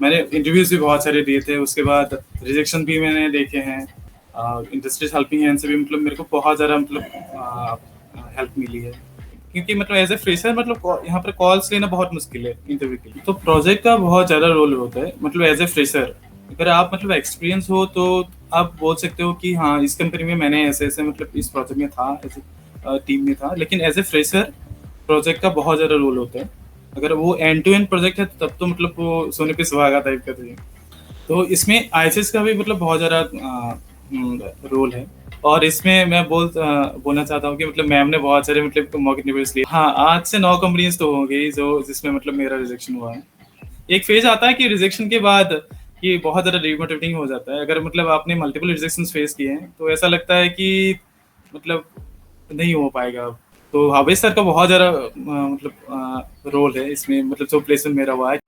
मैंने इंटरव्यूज़ भी बहुत सारे दिए थे, उसके बाद रिजेक्शन भी मैंने देखे हैं। इंडस्ट्रीज हेल्पिंग हैंड से भी मतलब मेरे को बहुत ज़्यादा हेल्प मिली है, क्योंकि मतलब एज ए फ्रेशर मतलब यहाँ पर कॉल्स लेना बहुत मुश्किल है इंटरव्यू के लिए। तो प्रोजेक्ट का बहुत ज़्यादा रोल होता है। मतलब एज ए फ्रेशर अगर आप मतलब एक्सपीरियंस हो तो आप बोल सकते हो कि हाँ, इस कंपनी में मैंने ऐसे ऐसे मतलब इस प्रोजेक्ट में था, ऐसे टीम में था। लेकिन एज ए फ्रेशर प्रोजेक्ट का बहुत ज़्यादा रोल होता है। अगर वो एंड टू एंड प्रोजेक्ट है तब तो मतलब वो सोने पे सुहागा टाइप का चाहिए। तो इसमें आईसीएस का भी मतलब बहुत ज़्यादा रोल है। और इसमें मैं बोलना चाहता हूँ कि मतलब मैम ने बहुत सारे मतलब मॉक इंटरव्यूज लिए। हाँ, 8 से 9 कंपनीज तो हो गई जो जिसमें मतलब मेरा रिजेक्शन हुआ है। एक फेज आता है कि रिजेक्शन के बाद कि बहुत ज़्यादा डिमोटिवेटिंग हो जाता है। अगर मतलब आपने मल्टीपल रिजेक्शन फेस किए हैं तो ऐसा लगता है कि मतलब नहीं हो पाएगा। तो हावेस सर का बहुत ज़्यादा मतलब रोल है इसमें, मतलब जो प्लेसमेंट मेरा हुआ है।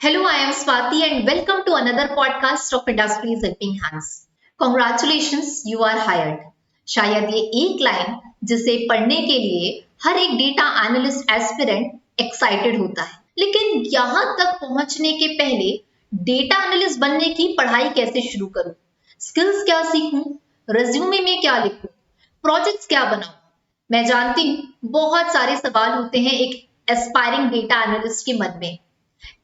Hello, I am Swati and welcome to another podcast of Industries Helping Hands. Congratulations, you are hired. शायद ये एक लाइन जिसे पढ़ने के लिए हर एक डेटा एनालिस्ट एस्पिरेंट एक्साइटेड होता है, लेकिन यहाँ तक पहुँचने के पहले डेटा एनालिस्ट बनने की पढ़ाई कैसे शुरू करूँ, स्किल्स क्या सीखूं, रिज्यूमे में क्या लिखूं, प्रोजेक्ट्स क्या बनाऊं। मैं जानती हूँ बहुत सारे सवाल होते हैं एक एस्पायरिंग डेटा एनालिस्ट के मन में।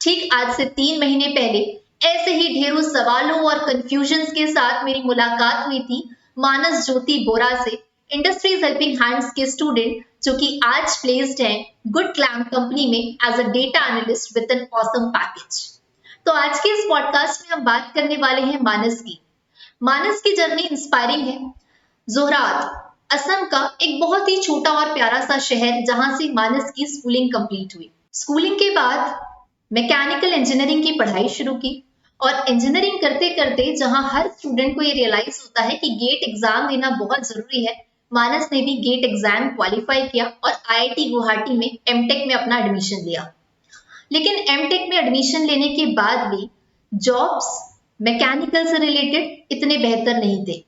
ठीक आज से 3 महीने पहले ऐसे ही ढेरों सवालों और कंफ्यूजन्स के साथ मेरी मुलाकात हुई थी मानस ज्योति बोरा से, इंडस्ट्रीज हेल्पिंग हैंड्स के स्टूडेंट जो कि आज प्लेस्ड हैं गुड क्लैम कंपनी में as a data analyst with an awesome package. तो आज के इस पॉडकास्ट में हम बात करने वाले हैं मानस की जर्नी इंस्पायरिंग है। जोहरात असम का एक बहुत ही छोटा और प्यारा सा शहर जहां से मानस की स्कूलिंग कंप्लीट हुई। स्कूलिंग के बाद मैकेनिकल इंजीनियरिंग की पढ़ाई शुरू की और इंजीनियरिंग करते करते जहां हर स्टूडेंट को ये रियलाइज होता है कि गेट एग्जाम देना बहुत जरूरी है, मानस ने भी गेट एग्जाम क्वालिफाई किया और आईआईटी गुवाहाटी में एमटेक में अपना एडमिशन लिया। लेकिन एमटेक में एडमिशन लेने के बाद भी जॉब्स मैकेनिकल से रिलेटेड इतने बेहतर नहीं थे।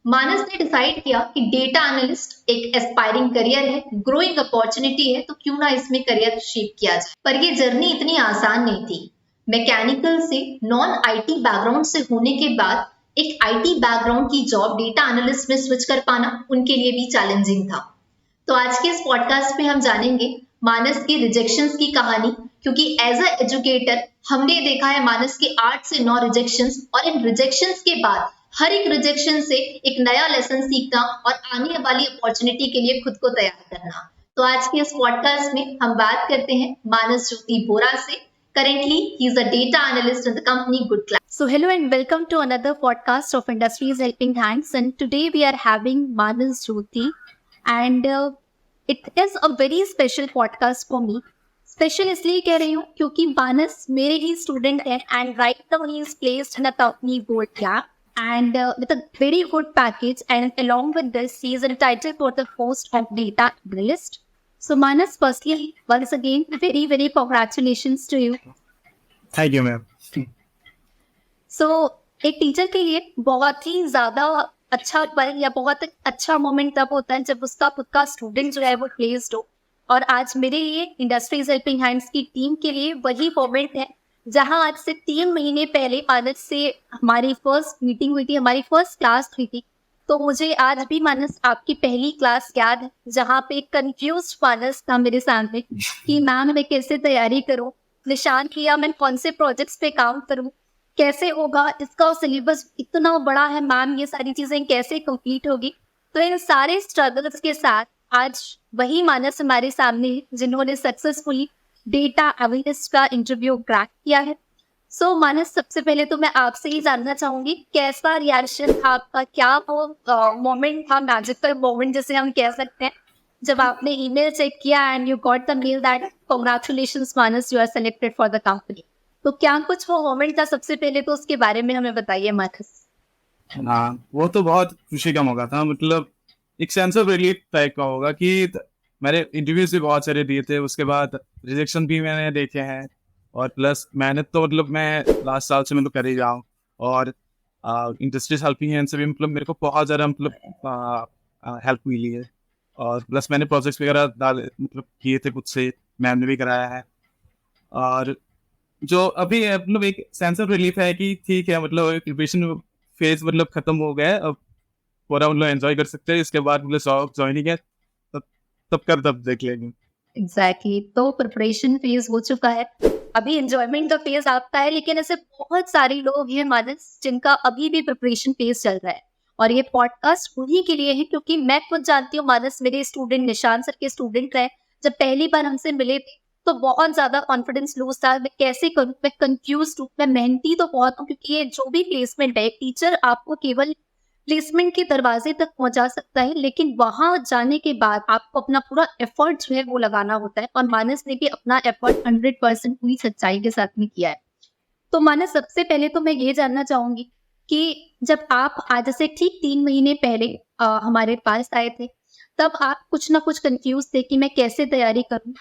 मानस ने डिसाइड किया कि डेटा एनालिस्ट एक एस्पायरिंग करियर है, ग्रोइंग अपॉर्चुनिटी है, तो क्यों ना इसमें करियर शेप किया जाए। पर ये जर्नी इतनी आसान नहीं थी। मैकेनिकल से नॉन आईटी बैकग्राउंड से होने के बाद एक आईटी बैकग्राउंड की जॉब डेटा एनालिस्ट में स्विच कर पाना उनके लिए भी चैलेंजिंग था। तो आज के इस पॉडकास्ट में हम जानेंगे मानस की रिजेक्शंस की कहानी, क्योंकि एज अ एजुकेटर हमने देखा है मानस के 8 से 9 रिजेक्शंस, और इन रिजेक्शंस के बाद हर एक रिजेक्शन से एक नया लेसन सीखना और आने वाली अपॉर्चुनिटी के लिए खुद को तैयार करना। तो आज के इस पॉडकास्ट में हम बात करते हैं मानस ज्योति बोरा से। Currently, he is a data analyst in the company Good Class. So, hello and welcome to another podcast of Industries Helping Hands. And today we are having Manas Jyoti, and it is a very special podcast for me. Special इसलिए कह रही हूँ क्योंकि मानस मेरे ही student है and right now he is placed in a company good claim and with a very good package, and along with this he is entitled for the post of data analyst. So Manas, firstly once again very congratulations to you. Thank you ma'am. So एक teacher के लिए बहुत ही ज्यादा अच्छा पल या बहुत अच्छा मोमेंट तब होता है जब उसका खुद का स्टूडेंट जो है वो प्लेस्ड हो, और आज मेरे लिए इंडस्ट्रीज हेल्पिंग हैंड्स की टीम के लिए वही मोमेंट है जहां आज से 3 महीने पहले मानस से हमारी फर्स्ट मीटिंग हुई थी, हमारी फर्स्ट क्लास हुई थी। तो मुझे आज भी मानस आपकी पहली क्लास याद है जहाँ पे कंफ्यूज मानस था मेरे सामने कि मैम मैं कैसे तैयारी करूँ, निशान किया मैं कौन से प्रोजेक्ट्स पे काम करूँ, कैसे होगा, इसका सिलेबस इतना बड़ा है मैम, ये सारी चीजें कैसे कंप्लीट होगी। तो इन सारे स्ट्रगल्स के साथ आज वही मानस हमारे सामने है जिन्होंने सक्सेसफुली डेटा एनालिस्ट का इंटरव्यू क्रैक किया है। सो मानस, सबसे पहले तो मैं आपसे ही जानना चाहूंगी कैसा रिएक्शन था आपका, क्या वो मोमेंट था, मैजिकल मोमेंट जिसे हम कह सकते हैं, जब आपने ईमेल चेक किया and you got the mail that congratulations Manas, you are selected for the company. तो क्या कुछ वो मोमेंट था, सबसे पहले तो उसके बारे में हमें बताइए मानस। हाँ, वो तो बहुत खुशी का मौका था। मतलब एक सेंस ऑफ रिलीफ टाइप का होगा कि मैंने इंटरव्यूज भी बहुत सारे दिए थे, उसके बाद रिजेक्शन भी मैंने देखे हैं, और प्लस मेहनत तो मतलब मैं लास्ट साल से मैं तो कर ही रहा हूँ। और इंडस्ट्रीज हेल्पिंग हैंड से भी मतलब मेरे को बहुत ज़्यादा मतलब हेल्प मिली है। और प्लस मैंने प्रोजेक्ट्स वगैरह डाले मतलब किए थे खुद से, मैम ने भी कराया है। और जो अभी है, मतलब एक सेंस ऑफ रिलीफ है कि ठीक है, मतलब प्रिपरेशन फेज मतलब खत्म हो गया है, अब पूरा मतलब एंजॉय कर सकते हैं। इसके बाद मतलब जॉब ज्वाइनिंग है, तब तब कर तब देख लेंगे। एग्जैक्टली तो प्रिपरेशन फेज हो चुका है, अभी एंजॉयमेंट का फेज आपका है, लेकिन ऐसे बहुत सारे लोग हैं मानस जिनका अभी भी प्रिपरेशन फेज चल रहा है। और ये पॉडकास्ट उन्हीं के लिए है, क्योंकि मैं खुद जानती हूँ मानस, मेरे स्टूडेंट निशान सर के स्टूडेंट रहे, जब पहली बार हमसे मिले थे तो बहुत ज्यादा कॉन्फिडेंस लूज था, मैं कैसे करूँ, मैं कंफ्यूज हूँ, मैं मेहनती तो बहुत हूँ, क्योंकि ये जो भी प्लेसमेंट है, टीचर आपको केवल प्लेसमेंट के दरवाजे तक पहुंचा सकता है, लेकिन वहां जाने के बाद आपको अपना पूरा एफर्ट जो है वो लगाना होता है। और मानस ने भी अपना एफर्ट 100% पूरी सच्चाई के साथ में किया है। तो मानस, सबसे पहले तो मैं ये जानना चाहूंगी कि जब आप आज से ठीक 3 महीने पहले हमारे पास आए थे, तब आप कुछ ना कुछ कंफ्यूज थे कि मैं कैसे तैयारी करूं,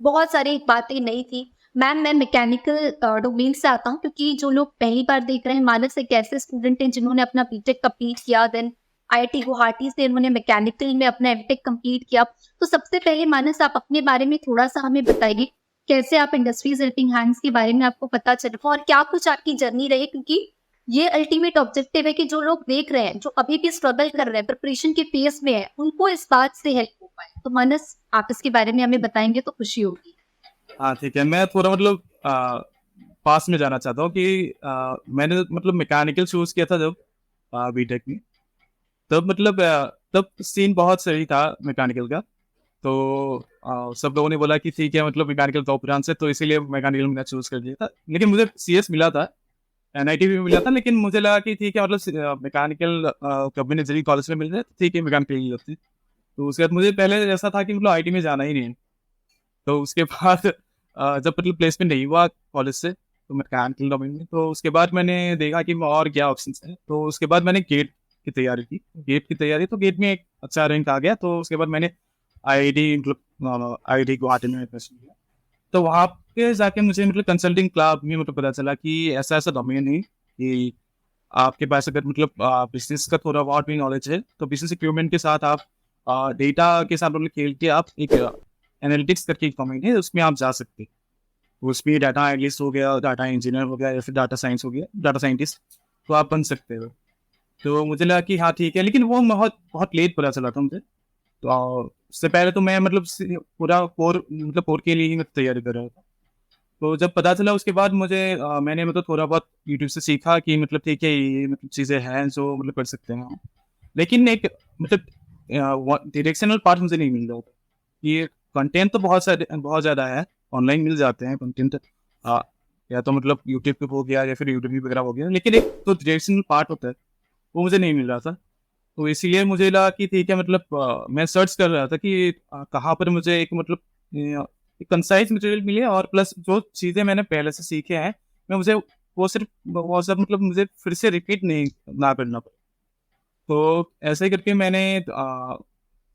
बहुत सारी बातें नई थी। मैम, मैं मैकेनिकल डोमेन से आता हूँ, क्योंकि जो लोग पहली बार देख रहे हैं, मानस एक ऐसे स्टूडेंट हैं जिन्होंने अपना बीटेक कंप्लीट किया, देन आईआईटी गुवाहाटी से उन्होंने मैकेनिकल में अपना एमटेक कंप्लीट किया। तो सबसे पहले मानस, आप अपने बारे में थोड़ा सा हमें बताइए, कैसे आप इंडस्ट्रीज हेल्पिंग हैंड्स के बारे में आपको पता चला और क्या कुछ आपकी जर्नी रही, क्योंकि ये अल्टीमेट ऑब्जेक्टिव है कि जो लोग देख रहे हैं, जो अभी भी स्ट्रगल कर रहे हैं, प्रिपरेशन के फेस में है, उनको इस बात से हेल्प हो पाए। तो मानस, आप इसके बारे में हमें बताएंगे तो खुशी होगी। हाँ ठीक है, मैं थोड़ा मतलब पास में जाना चाहता हूँ कि मैंने मतलब मैकेनिकल चूज किया था जब बीटेक में। तब मतलब तब सीन बहुत सही था मैकेनिकल का। तो सब लोगों ने बोला कि ठीक है, मतलब मैकेनिकल टॉप ब्रांच है, तो इसीलिए मैकेनिकल मैंने चूज कर दिया था। लेकिन मुझे सीएस मिला था, एनआईटी भी मिला था, लेकिन मुझे लगा कि ठीक है, मतलब मैकेनिकल कभी नजरी कॉलेज में मिल जाए तो ठीक है, मैकेनिकल ही होती। तो उसके बाद मुझे पहले ऐसा था कि मतलब आईटी में जाना ही नहीं। तो उसके बाद जब मतलब प्लेसमेंट नहीं हुआ कॉलेज से, तो मैकेनिकल डोमेन में, तो उसके बाद मैंने देखा कि और क्या ऑप्शन है। तो उसके बाद मैंने गेट की तैयारी की। गेट की तैयारी, तो गेट में एक अच्छा रैंक आ गया। तो उसके बाद मैंने आईआईटी मतलब आईआईटी गुवाहाटी में एडमिशन लिया। तो वहाँ पे जाके मुझे मतलब कंसल्टिंग क्लब में मतलब पता चला कि ऐसा ऐसा डोमेन है कि आपके पास अगर मतलब बिजनेस का थोड़ा बहुत भी नॉलेज है, तो बिजनेस इक्विपमेंट के साथ आप डेटा के साथ मतलब खेल के आप एक एनालिटिक्स करके एक डोमेन है, उसमें आप जा सकते हैं। उसमें डाटा एनालिस्ट हो गया, डाटा इंजीनियर हो गया, या फिर डाटा साइंस हो गया, डाटा साइंटिस्ट, तो आप बन सकते हो। तो मुझे लगा कि हाँ ठीक है, लेकिन वो बहुत बहुत लेट पता चला था मुझे। तो उससे पहले तो मैं मतलब पूरा कोर मतलब कोर के लिए ही मैं तैयारी कर रहा था। तो जब पता चला उसके बाद मुझे मैंने मतलब थोड़ा बहुत यूट्यूब से सीखा कि मतलब ठीक है, ये मतलब चीज़ें हैं जो मतलब कर सकते हैं। लेकिन एक मतलब डायरेक्शनल पार्ट मुझे नहीं मिल रहा था। ये कंटेंट तो बहुत ज़्यादा है, ऑनलाइन मिल जाते हैं कंटेंट, या तो मतलब यूट्यूब पे हो गया या फिर यूट्यूब वगैरह हो गया, लेकिन एक तो डायरेक्शनल पार्ट होता है, वो मुझे नहीं मिल रहा था। तो इसीलिए मुझे लगा कि ठीक है, मतलब मैं सर्च कर रहा था कि कहाँ पर मुझे एक मतलब एक कंसाइज मटेरियल मिले, और प्लस जो चीज़ें मैंने पहले से सीखे हैं, मैं मुझे वो सब मतलब मुझे फिर से रिपीट नहीं ना करना पड़े। तो ऐसे ही करके मैंने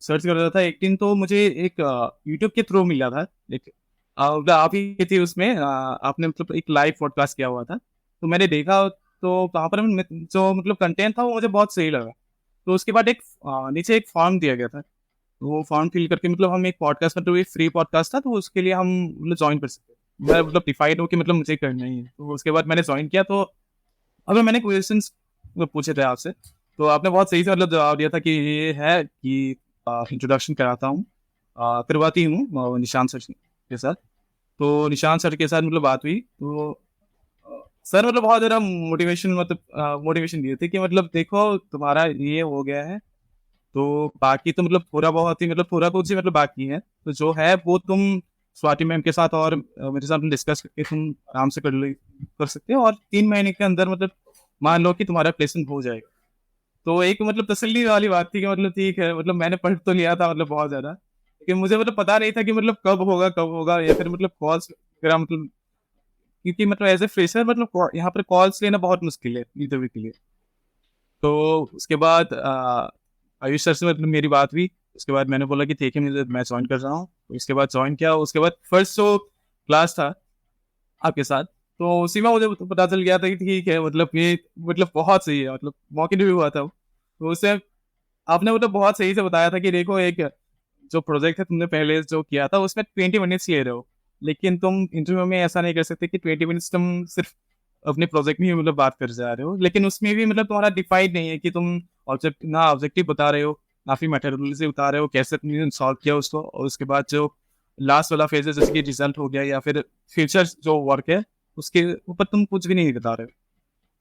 सर्च कर रहा था। एक दिन तो मुझे एक यूट्यूब के थ्रू मिला था एक, आप ही थी उसमें, आपने मतलब एक लाइव पॉडकास्ट किया हुआ था। तो मैंने देखा, तो वहाँ पर जो मतलब कंटेंट था वो मुझे बहुत सही लगा। तो उसके बाद एक नीचे एक फॉर्म दिया गया था। तो वो फॉर्म फिल करके मतलब हम एक पॉडकास्ट, मतलब एक फ्री पॉडकास्ट था, तो उसके लिए हम मतलब ज्वाइन कर सकते हैं। मैं मतलब डिफाइड हो कि मतलब मुझे करना ही है। तो उसके बाद मैंने ज्वाइन किया। तो अगर मैंने क्वेश्चंस पूछे थे आपसे, तो आपने बहुत सही से मतलब जवाब दिया था कि ये है कि इंट्रोडक्शन कराता हूँ, करवाती हूँ निशांत सर के साथ। तो निशांत सर के साथ मतलब बात हुई। तो सर मतलब बहुत ज़्यादा मोटिवेशन मतलब मोटिवेशन दिए थे कि मतलब देखो, तुम्हारा ये हो गया है, तो बाकी तो मतलब थोड़ा बहुत ही मतलब थोड़ा कुछ ही मतलब बाकी है। तो जो है वो तुम स्वाति मैम के साथ और मेरे साथ डिस्कस करके तुम आराम से कर सकते हो, और 3 महीने के अंदर मतलब मान लो कि तुम्हारा प्लेसमेंट हो जाएगा। तो एक मतलब तसल्ली वाली बात थी कि मतलब ठीक है, मतलब मैंने पढ़ तो लिया था मतलब बहुत ज़्यादा, लेकिन मुझे मतलब पता नहीं था कि मतलब कब होगा, या फिर मतलब कॉल्स वगैरह मतलब, क्योंकि मतलब एज ए फ्रेशर मतलब यहाँ पर कॉल्स लेना बहुत मुश्किल है इंटरव्यू के लिए। तो उसके बाद आयुष सर से मतलब मेरी बात हुई। उसके बाद मैंने बोला कि ठीक है, मैं ज्वाइन कर रहा हूँ। तो इसके बाद ज्वाइन किया। उसके बाद फर्स्ट जो क्लास था आपके साथ, तो उसी में मुझे पता चल गया था कि ठीक है, मतलब ये मतलब बहुत सही है, मतलब मौके भी हुआ था वो। तो उससे आपने मतलब बहुत सही से बताया था कि देखो, एक जो प्रोजेक्ट है तुमने पहले जो किया था उसमें 20 मिनट्स ले रहे हो, लेकिन तुम इंटरव्यू में ऐसा नहीं कर सकते कि 20 मिनट्स तुम सिर्फ अपने प्रोजेक्ट में ही मतलब बात कर जा रहे हो, लेकिन उसमें भी मतलब तुम्हारा डिफाइंड नहीं है कि तुम ऑब्जेक्टिव बता रहे हो, ना फिर मेथोडोलॉजी बता रहे हो कैसे तुमने सॉल्व किया उसको, और उसके बाद जो लास्ट वाला फेज है जैसे कि रिजल्ट हो गया या फिर फ्यूचर जो वर्क है उसके ऊपर तुम कुछ भी नहीं बता रहे हो।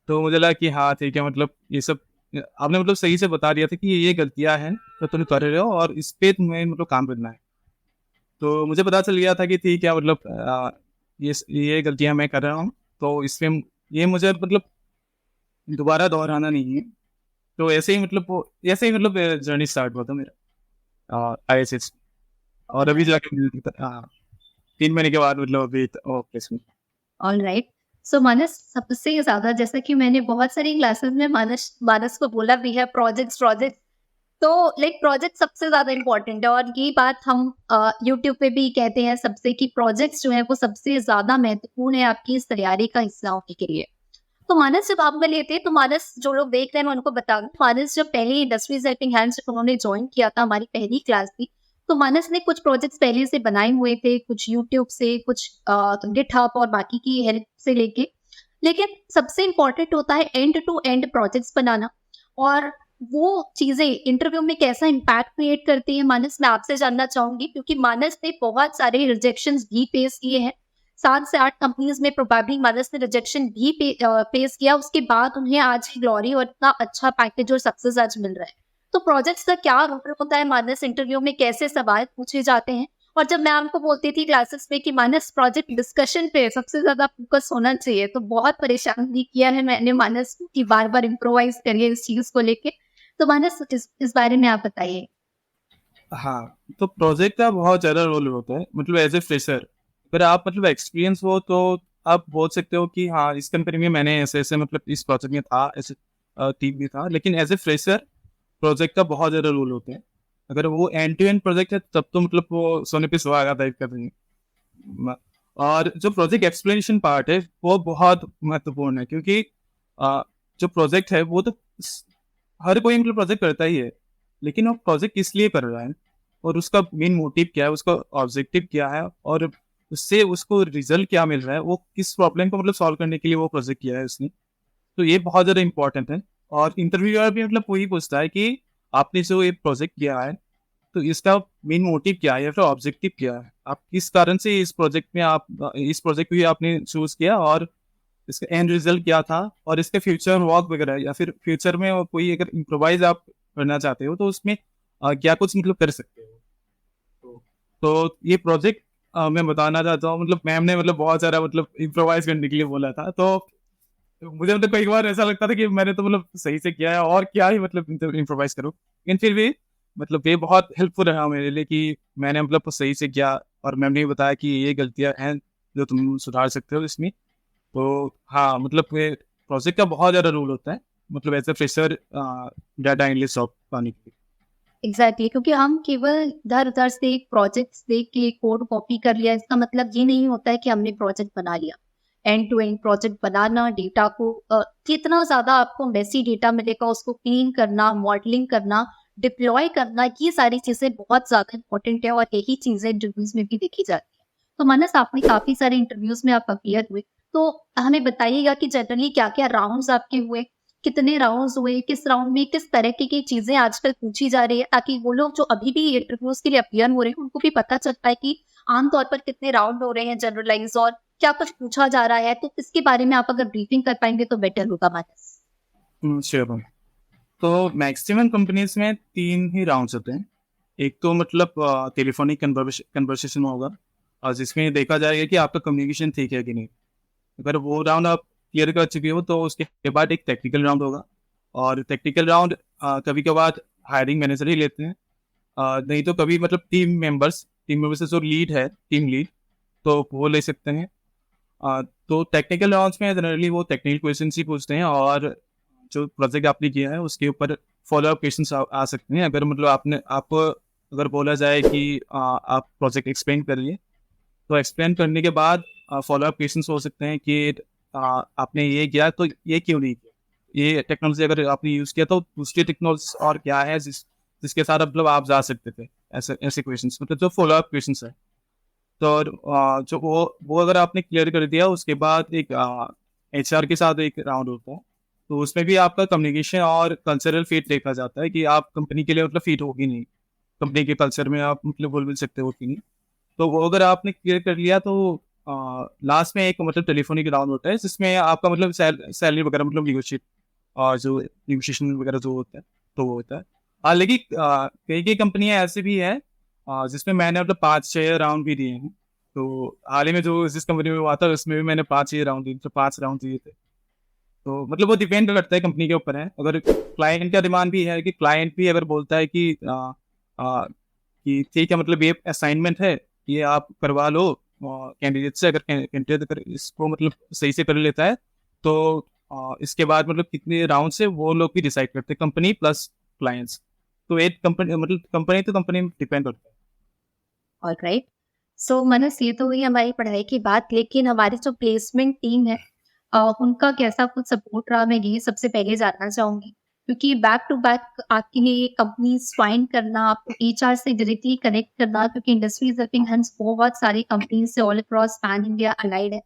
तो मुझे लगा कि हाँ ठीक है, मतलब ये सब आपने मतलब सही से बता दिया था कि ये गलतियां हैं तो तुम कर रहे हो और इस पे तुम्हें मतलब काम करना है। तो मुझे पता चल गया था कि ठीक है, मतलब ये गलतियां मैं कर रहा हूँ, तो इसमें ये मुझे मतलब दोबारा दोहराना नहीं है। तो ऐसे ही मतलब जर्नी स्टार्ट हुआ था मेरा ISS। और अभी जाके 3 महीने के बाद मतलब अभी placement. All right. So Manas, सबसे ज्यादा जैसा कि मैंने बहुत सारी क्लासेस में मानस मानस को बोला भी है, प्रोजेक्ट तो लाइक प्रोजेक्ट सबसे ज्यादा इम्पोर्टेंट है, और ये बात हम यूट्यूब पे भी कहते हैं सबसे कि प्रोजेक्ट्स जो है वो सबसे ज्यादा महत्वपूर्ण है आपकी इस तैयारी का हिस्सा होने के लिए। तो मानस जब आप में लेते हैं, तो मानस जो लोग देख रहे हैं मैं उनको बता दूं, मानस जब पहले इंडस्ट्रीज हेल्पिंग हैंड्स जब उन्होंने ज्वाइन किया था, हमारी पहली क्लास थी, तो मानस ने कुछ प्रोजेक्ट्स पहले से बनाए हुए थे, कुछ यूट्यूब से, कुछ गिटहब और बाकी की हेल्प से लेके। लेकिन सबसे इम्पोर्टेंट होता है एंड टू एंड प्रोजेक्ट्स बनाना, और वो चीजें इंटरव्यू में कैसा इम्पैक्ट क्रिएट करती है मानस, मैं आपसे जानना चाहूंगी, क्योंकि मानस ने बहुत सारे रिजेक्शंस भी फेस किए हैं। 7 से 8 कंपनीज में प्रोबेबली मानस ने रिजेक्शन भी फेस किया, उसके बाद उन्हें आज ग्लोरी और इतना अच्छा पैकेज और सक्सेस आज मिल रहा है। तो प्रोजेक्ट्स का क्या रोल होता है मानस, इंटरव्यू में कैसे सवाल पूछे जाते हैं? और जब मैम को बोलती थी क्लासेस में कि मानस प्रोजेक्ट डिस्कशन पे सबसे ज्यादा फोकस होना चाहिए, तो बहुत परेशान भी किया है मैंने मानस को कि बार बार इम्प्रोवाइज करिए इस चीज को लेके। तो मानस इस बारे में आप बताइए। हाँ, तो प्रोजेक्ट का बहुत ज़्यादा रोल होता है, मतलब एज ए फ्रेशर अगर आप मतलब एक्सपीरियंस हो तो आप बोल सकते हो कि हाँ इस कंपनी में मैंने ऐसे ऐसे मतलब इस प्रोजेक्ट में था, ऐसे टीम भी था, लेकिन एज ए फ्रेशर प्रोजेक्ट का बहुत ज़्यादा रोल होता है। अगर वो एंड टू एंड प्रोजेक्ट है तब तो मतलब वो सोने पे सुहागा टाइप का thing है। और जो प्रोजेक्ट एक्सप्लेनेशन पार्ट है वो बहुत महत्वपूर्ण है, क्योंकि जो प्रोजेक्ट है वो तो हर कोई मतलब प्रोजेक्ट करता ही है, लेकिन वो प्रोजेक्ट किस लिए कर रहा है और उसका मेन मोटिव क्या है, उसका ऑब्जेक्टिव क्या है, और उससे उसको रिजल्ट क्या मिल रहा है, वो किस प्रॉब्लम को मतलब सॉल्व करने के लिए वो प्रोजेक्ट किया है उसने। तो ये बहुत ज़्यादा इंपॉर्टेंट है। और इंटरव्यूअर भी मतलब वही पूछता है कि आपने जो ये प्रोजेक्ट किया है तो इसका मेन मोटिव क्या है या फिर ऑब्जेक्टिव क्या है, आप किस कारण से इस प्रोजेक्ट को ही आपने चूज किया, और इसका एंड रिजल्ट क्या था, और इसके फ्यूचर वर्क वगैरह या फिर फ्यूचर में कोई अगर इम्प्रोवाइज आप करना चाहते हो तो उसमें क्या कुछ मतलब कर सकते हो। तो ये प्रोजेक्ट मैं बताना चाहता हूँ, मतलब मैम ने मतलब बहुत सारा मतलब इम्प्रोवाइज करने के लिए बोला था, तो मुझे मतलब कई बार ऐसा लगता था कि मैंने तो मतलब सही से किया है और क्या ही मतलब इम्प्रोवाइज करूँ, लेकिन फिर भी मतलब ये बहुत हेल्पफुल रहा मेरे लिए कि मैंने मतलब सही से किया, और मैम ने बताया कि ये गलतियां हैं जो तुम सुधार सकते हो इसमें। तो हाँ, मतलब प्रोजेक्ट का बहुत ज़्यादा रोल होता है, मतलब as a fresher data analyst job पाने के लिए। एग्जैक्टली क्योंकि हम केवल इधर उधर से एक प्रोजेक्ट देख के कोड कॉपी कर लिया, इसका मतलब ये नहीं होता है कि हमने प्रोजेक्ट बना लिया। एंड टू एंड प्रोजेक्ट बनाना, डेटा को कितना ज्यादा आपको मेसी डेटा मिलेगा, उसको क्लीन करना, मॉडलिंग करना, डिप्लॉय करना, ये सारी चीजें बहुत ज्यादा इंपॉर्टेंट है, और यही चीजें इंटरव्यूज में भी देखी जाती है। तो मानस, आपने काफी सारे इंटरव्यूज में आप अपीयर हुए, तो हमें बताइएगा कि जनरली क्या क्या राउंड्स आपके हुए, कितने राउंड्स हुए, किस राउंड में किस तरह की चीजें आजकल पूछी जा रही है, ताकि वो लोग जो अभी भी इंटरव्यूज के लिए अपीयर हो रहे हैं उनको भी पता चल पाए कि आमतौर पर कितने राउंड हो रहे हैं जनरलाइज, और क्या कुछ पूछा जा रहा है। तो इसके बारे में आप अगर ब्रीफिंग कर पाएंगे तो बेटर होगा मानस। श्योर। तो मैक्सिमम कंपनीज में 3 ही राउंड्स होते हैं। एक तो मतलब टेलीफोनिक कन्वर्सेशन होगा, और जिसमें देखा जाएगा कि आपका कम्युनिकेशन ठीक है कि नहीं। अगर वो राउंड आप क्लियर कर चुके हो तो उसके बाद एक टेक्निकल राउंड होगा, और टेक्निकल राउंड कभी कभार हायरिंग मैनेजर ही लेते हैं, नहीं तो कभी मतलब टीम मेंबर्स से जो लीड है, टीम लीड, तो वो ले सकते हैं। तो टेक्निकल राउंड्स में जनरली वो टेक्निकल क्वेश्चन ही पूछते हैं, और जो प्रोजेक्ट आपने किया है उसके ऊपर फॉलो अप क्वेश्चन आ सकते हैं। अगर मतलब आप अगर बोला जाए कि आप प्रोजेक्ट एक्सप्लेन करिए, तो एक्सप्लेन करने के बाद फॉलो अप क्वेश्चन हो सकते हैं कि आपने ये किया तो ये क्यों नहीं किया, ये टेक्नोलॉजी अगर आपने यूज़ किया तो दूसरी टेक्नोलॉजी और क्या है जिसके साथ मतलब आप जा सकते थे, ऐसे ऐसे क्वेश्चंस, मतलब जो फॉलो अप क्वेश्चंस है। तो जो वो अगर आपने क्लियर कर दिया, उसके बाद एक एचआर के साथ एक राउंड होता है। तो उसमें भी आपका कम्युनिकेशन और कल्चरल फिट देखा जाता है कि आप कंपनी के लिए मतलब फिट हो कि नहीं, कंपनी के कल्चर में आप मतलब घुल मिल सकते हो कि नहीं। तो वो अगर आपने क्लियर कर लिया तो लास्ट में एक मतलब टेलीफोनिक राउंड होता है, जिसमें आपका मतलब सैलरी वगैरह मतलब निगोशिएट, और जो निगोशिएशन वगैरह जो होता है, तो वो होता है। हाँ, लेकिन कई कई कंपनियां ऐसी भी है जिसमें मैंने मतलब 5-6 राउंड भी दिए हैं। तो हाल ही में जो जिस कंपनी में हुआ था, उसमें भी मैंने 5-6 राउंड दिए, तो 5 राउंड दिए थे। तो मतलब वो डिपेंड करता है, कंपनी के ऊपर है। अगर क्लाइंट का डिमांड भी है कि क्लाइंट भी अगर बोलता है कि ठीक है, मतलब ये असाइनमेंट है, ये आप करवा लो कैंडिडेट से। अगर कैंडिडेट अगर इसको मतलब सही से कर लेता है, तो इसके बाद मतलब कितने राउंड से वो लोग भी डिसाइड करते हैं, कंपनी प्लस क्लाइंट्स। तो एक कंपनी मतलब कंपनी तो कंपनी में डिपेंड करता है। ऑलराइट। सो मनस, ये तो हुई हमारी पढ़ाई की बात, लेकिन हमारी जो प्लेसमेंट टीम है उनका कैसा कुछ सपोर्ट रहा, मैं ये सबसे पहले जानना चाहूंगी। क्योंकि बैक टू बैक आपके लिए कंपनीज फाइंड करना, आपको एचआर से डायरेक्टली कनेक्ट करना, क्योंकि इंडस्ट्रीज हेल्पिंग हैंड्स बहुत सारी कंपनीज से all across pan India allied है।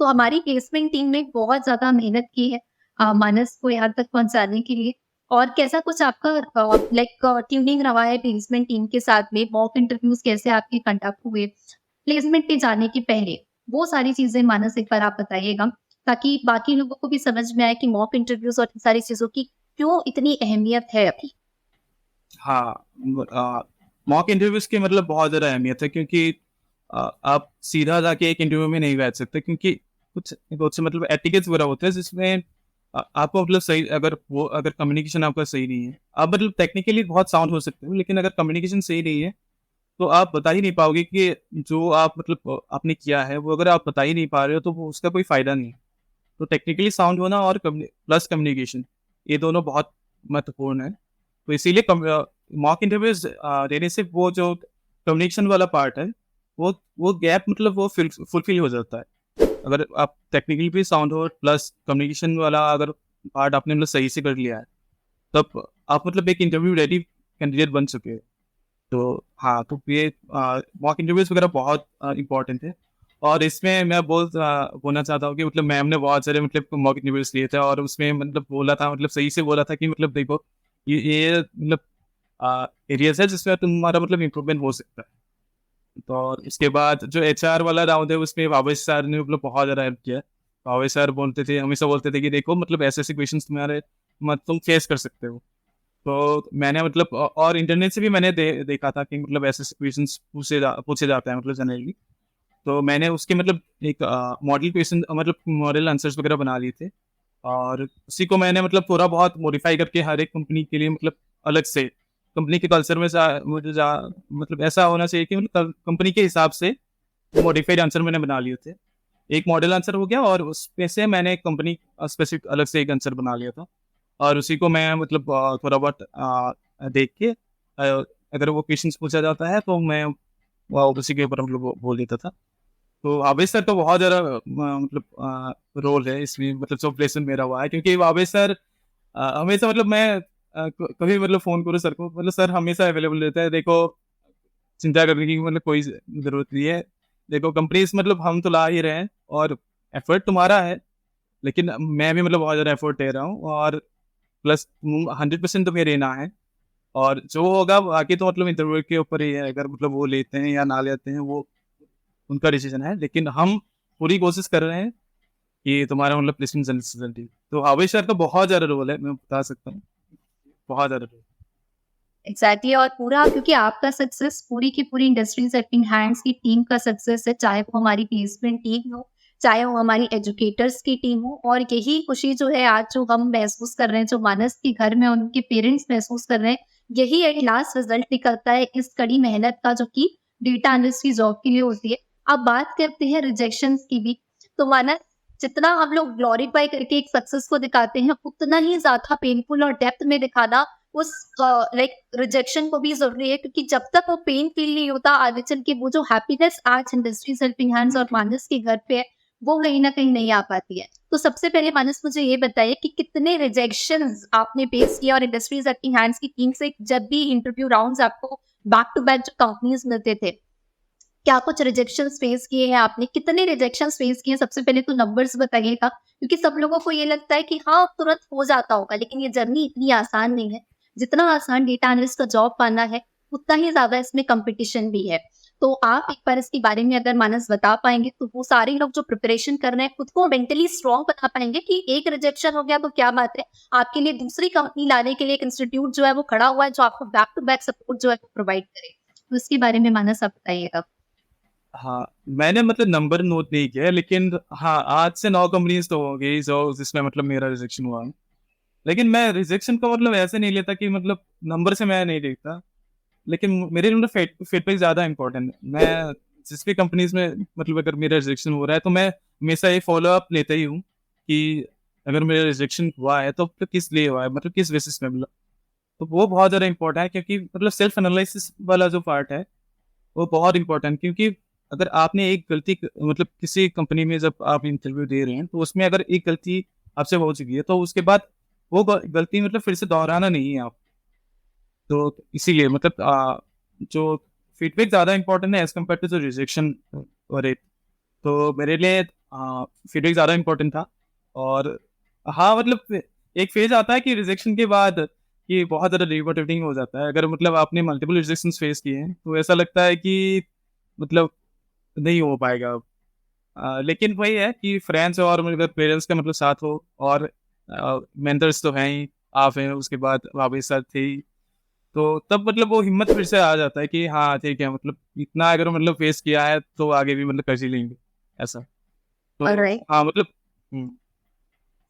तो हमारी प्लेसमेंट टीम ने बहुत ज्यादा मेहनत की है मानस को यहाँ तक पहुंचाने के लिए। और कैसा कुछ आपका लाइक ट्यूनिंग रहा है प्लेसमेंट टीम के साथ में, मॉक इंटरव्यूज कैसे आपके कंडक्ट हुए प्लेसमेंट पे जाने के पहले, वो सारी चीजें मानस एक बार आप बताइएगा, ताकि बाकी लोगों को भी समझ में आए कि मॉक इंटरव्यूज और इन सारी चीजों की क्यों इतनी अहमियत है अभी। हाँ, मॉक इंटरव्यूज की मतलब बहुत ज़्यादा अहमियत है, क्योंकि आप सीधा जाके एक इंटरव्यू में नहीं बैठ सकते, क्योंकि कुछ कुछ मतलब एटिकेट्स वगैरह होते हैं, जिसमें आपको मतलब सही, अगर कम्युनिकेशन आपका सही नहीं है, आप मतलब टेक्निकली बहुत साउंड हो सकते हो, लेकिन अगर कम्युनिकेशन सही नहीं है, तो आप बता ही नहीं पाओगे कि जो आप मतलब आपने किया है, वो अगर आप बता ही नहीं पा रहे हो, तो वो उसका कोई फ़ायदा नहीं है। तो टेक्निकली साउंड होना और प्लस कम्युनिकेशन, ये दोनों बहुत महत्वपूर्ण है। तो इसीलिए मॉक इंटरव्यूज देने से वो जो कम्युनिकेशन वाला पार्ट है, वो गैप मतलब वो फुलफिल हो जाता है। अगर आप टेक्निकली भी साउंड हो, प्लस कम्युनिकेशन वाला अगर पार्ट आपने मतलब सही से कर लिया है, तब आप मतलब एक इंटरव्यू रेडी कैंडिडेट बन चुके हैं। तो हाँ, तो ये मॉक इंटरव्यूज वगैरह बहुत इंपॉर्टेंट है। और इसमें मैं बोलना चाहता हूँ कि मतलब मैम ने बहुत सारे मतलब मॉक इंटरव्यूज लिए थे, और उसमें मतलब बोला था, मतलब सही से बोला था कि मतलब देखो, ये मतलब एरियाज है जिसमें तुम्हारा मतलब इम्प्रूवमेंट हो सकता है। तो और इसके बाद जो एचआर वाला राउंड है, उसमें भावेश सर ने मतलब बहुत ज़्यादा हेल्प किया है। भावेश सर बोलते थे, हमेशा बोलते थे कि देखो, मतलब ऐसे ऐसे क्वेश्चन तुम्हारे तुम फेस कर सकते हो। तो मैंने मतलब और इंटरनेट से भी मैंने देखा था कि मतलब ऐसे क्वेश्चंस पूछे जाते हैं मतलब जनरली। तो मैंने उसके मतलब एक मॉडल क्वेश्चन मतलब मॉडल आंसर्स वगैरह बना लिए थे, और उसी को मैंने मतलब थोड़ा बहुत मॉडिफाई करके हर एक कंपनी के लिए मतलब अलग से, कंपनी के कल्चर में मतलब ऐसा होना चाहिए कि मतलब कंपनी के हिसाब से मॉडिफाइड आंसर मैंने बना लिए थे। एक मॉडल आंसर हो गया, और उसमें से मैंने कंपनी स्पेसिफिक अलग से एक आंसर बना लिया था। और उसी को मैं मतलब थोड़ा बहुत देख के अगर वो क्वेश्चंस पूछा जाता है, तो मैं उसी के ऊपर मतलब बोल देता था। तो आवेश सर तो बहुत ज़्यादा रोल है इसमें, मतलब जो प्लेसमेंट मेरा हुआ है, क्योंकि आवेश सर हमेशा मतलब मैं कभी मतलब फ़ोन करूँ सर को, मतलब सर हमेशा अवेलेबल रहता है। देखो, चिंता करने की मतलब कोई ज़रूरत नहीं है। देखो, कंपनीज़ मतलब हम तो ला ही रहे हैं, और एफर्ट तुम्हारा है, लेकिन मैं भी मतलब बहुत ज़्यादा एफर्ट दे रहा हूँ, और प्लस 100% तुम्हें देना है। और जो होगा बाकी तो मतलब इंटरव्यू के ऊपर ही है, अगर मतलब वो लेते हैं या ना लेते हैं, वो उनका डिसीजन है। लेकिन हम पूरी कोशिश कर रहे हैं कि तुम्हारा मतलब प्लेसमेंट जल्द से जल्दी। तो आवेश सर का बहुत ज़्यादा रोल है, मैं बता सकता हूँ, बहुत ज़्यादा रोल। एग्जैक्टली, और पूरा क्योंकि आपका सक्सेस पूरी की पूरी इंडस्ट्रीज हेल्पिंग हैंड्स की टीम का सक्सेस है, चाहे वो हमारी प्लेसमेंट टीम हो, चाहे वो हमारी एजुकेटर्स की टीम हो। और यही खुशी जो है आज जो हम महसूस कर रहे हैं, जो मानस के घर में उनके पेरेंट्स महसूस कर रहे हैं, यही एक लास्ट रिजल्ट निकलता है इस कड़ी मेहनत का, जो कि डेटा एनालिस्ट की जॉब के लिए होती है। अब बात करते हैं रिजेक्शन की भी। तो मानस, जितना हम लोग ग्लोरीफाई करके एक सक्सेस को दिखाते हैं, उतना ही ज्यादा पेनफुल और डेप्थ में दिखाना उस लाइक रिजेक्शन को भी जरूरी है। क्योंकि जब तक वो पेन फील नहीं होता, आगे चल के वो जो हैप्पीनेस आज इंडस्ट्रीज हेल्पिंग हैंड्स और मानस के घर पे है, वो कहीं ना कहीं नहीं आ पाती है। तो सबसे पहले मानस मुझे ये बताइए कि कितने रिजेक्शंस आपने फेस किया, और इंडस्ट्रीज एक्टिंग हैंड्स की टीम से जब भी इंटरव्यू राउंड्स आपको बैक टू बैक जो कंपनीज मिलते थे, क्या कुछ रिजेक्शंस फेस किए हैं आपने? कितने रिजेक्शंस फेस किए हैं? सबसे पहले तो नंबर्स बताइएगा, क्योंकि सब लोगों को ये लगता है कि हाँ, तुरंत हो जाता होगा, लेकिन ये जर्नी इतनी आसान नहीं है। जितना आसान डेटा एनालिस्ट का जॉब पाना है, उतना ही ज़्यादा इसमें कॉम्पिटिशन भी है। तो आप एक बार इसके बारे में अगर मानस बता पाएँगे, तो वो सारे लोग जो प्रिपरेशन कर रहे हैं, खुद को मेंटली स्ट्रॉन्ग बना पाएँगे कि एक रिजेक्शन हो गया तो क्या बात है, आपके लिए दूसरी कंपनी लाने के लिए एक इंस्टीट्यूट जो है वो खड़ा हुआ है, जो आपको बैक टू बैक सपोर्ट जो है प्रोवाइड करे। तो इसके बारे में मानस आप बताइएगा। हाँ, मैंने मतलब नंबर नोट नहीं किया है, लेकिन हाँ, 8 से 9 कंपनीज़ तो हो गई जो जिसमें मतलब मेरा रिजेक्शन हुआ है। लेकिन मैं रिजेक्शन का मतलब ऐसे नहीं लेता कि मतलब नंबर से मैं नहीं देखता, लेकिन मेरे लिए मतलब फीडबैक ज़्यादा इम्पोर्टेंट है। मैं जिस भी कंपनीज़ में मतलब अगर मेरा रिजेक्शन हो रहा है, तो मैं हमेशा ये फ़ॉलो अप लेता ही हूँ कि अगर मेरा रिजेक्शन हुआ है, तो फिर किस लिए हुआ है, मतलब किस बेसिस पे मिला। तो वो बहुत ज़्यादा इम्पोर्टेंट है, क्योंकि मतलब सेल्फ एनालिसिस वाला जो पार्ट है, वो बहुत इम्पोर्टेंट, क्योंकि अगर आपने एक गलती मतलब किसी कंपनी में जब आप इंटरव्यू दे रहे हैं, तो उसमें अगर एक गलती आपसे हो चुकी है, तो उसके बाद वो गलती मतलब फिर से दोहराना नहीं है आप। तो इसीलिए मतलब जो फीडबैक ज़्यादा इम्पोर्टेंट है एज़ कम्पेयर टू जो रिजेक्शन रेट। तो मेरे लिए फीडबैक ज़्यादा इम्पोर्टेंट था। और हाँ, मतलब एक फेज़ आता है कि रिजेक्शन के बाद कि बहुत ज़्यादा डिमोटिवेटिंग हो जाता है। अगर मतलब आपने मल्टीपल रिजेक्शंस फेस किए हैं, तो ऐसा लगता है कि मतलब नहीं हो पाएगा अब। लेकिन वही है कि फ्रेंड्स और मतलब पेरेंट्स का मतलब साथ हो, और मेंटर्स तो हैं ही, आप हैं, उसके बाद भाभी साथ थे ही। तो तब मतलब वो हिम्मत फिर से आ जाता है कि हाँ, ठीक है, मतलब इतना अगर मतलब फेस किया है, तो आगे भी मतलब कर ही लेंगे, ऐसा। तो ऑलराइट। हाँ, मतलब हुँ।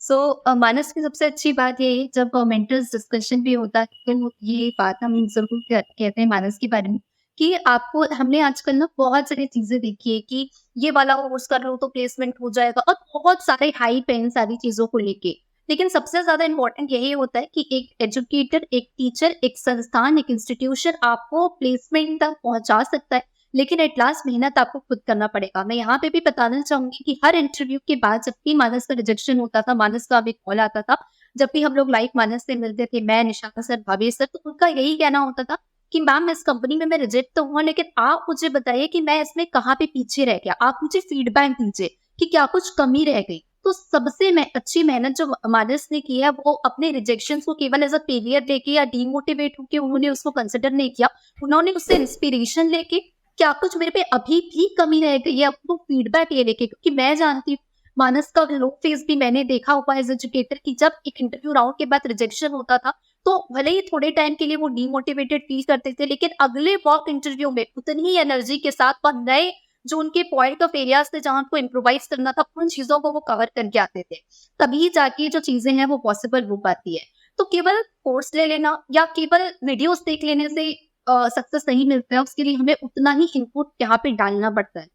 सो मानस की सबसे अच्छी बात ये है, जब मेंटर्स डिस्कशन भी होता है, तो ये बात हम ज़रूर कहते हैं मानस के बारे में, कि आपको हमने आजकल ना बहुत सारी चीज़ें देखी है कि ये वाला कोर्स कर लो तो प्लेसमेंट हो जाएगा, और बहुत सारे हाइप है इन सारी चीज़ों को लेके। लेकिन सबसे ज़्यादा इम्पोर्टेंट यही होता है कि एक एजुकेटर, एक टीचर, एक संस्थान, एक इंस्टीट्यूशन आपको प्लेसमेंट तक पहुँचा सकता है, लेकिन एट लास्ट मेहनत आपको खुद करना पड़ेगा। मैं यहाँ पे भी बताना चाहूँगी कि हर इंटरव्यू के बाद जब भी मानस का रिजेक्शन होता था, मानस का अभी कॉल आता था, जब भी हम लोग लाइव मानस से मिलते थे, मैं, निशांत सर, भावेश सर, तो उनका यही कहना होता था कि मैम, इस कंपनी में मैं रिजेक्ट तो हुआ, लेकिन आप मुझे बताइए कि मैं इसमें कहाँ पे पीछे रह गया। आप मुझे फीडबैक दीजिए कि क्या कुछ कमी रह गई। तो सबसे अच्छी मेहनत जो मानस ने की है, वो अपने रिजेक्शन को केवल एज अ फेलियर लेके या डीमोटिवेट होके उन्होंने उसको कंसिडर नहीं किया। उन्होंने उससे इंस्पिरेशन लेके क्या कुछ मेरे पे अभी भी कमी रह गई है, आपको फीडबैक ले लेके, क्योंकि मैं जानती हूँ मानस का लो फेस भी मैंने देखा हुआ एज एजुकेटर, कि जब एक इंटरव्यू राउंड के बाद रिजेक्शन होता था, तो भले ही थोड़े टाइम के लिए वो डीमोटिवेटेड फील करते थे, लेकिन अगले वॉक इंटरव्यू में उतनी ही एनर्जी के साथ और नए जो उनके पॉइंट ऑफ एरियाज थे जहां उनको इम्प्रोवाइज करना था, उन चीजों को वो कवर करके आते थे। तभी जाके जो चीजें हैं वो पॉसिबल हो पाती है। तो केवल कोर्स ले लेना या केवल वीडियोस देख लेने से सक्सेस नहीं मिलता है, उसके लिए हमें उतना ही इनपुट यहाँ पे डालना पड़ता है।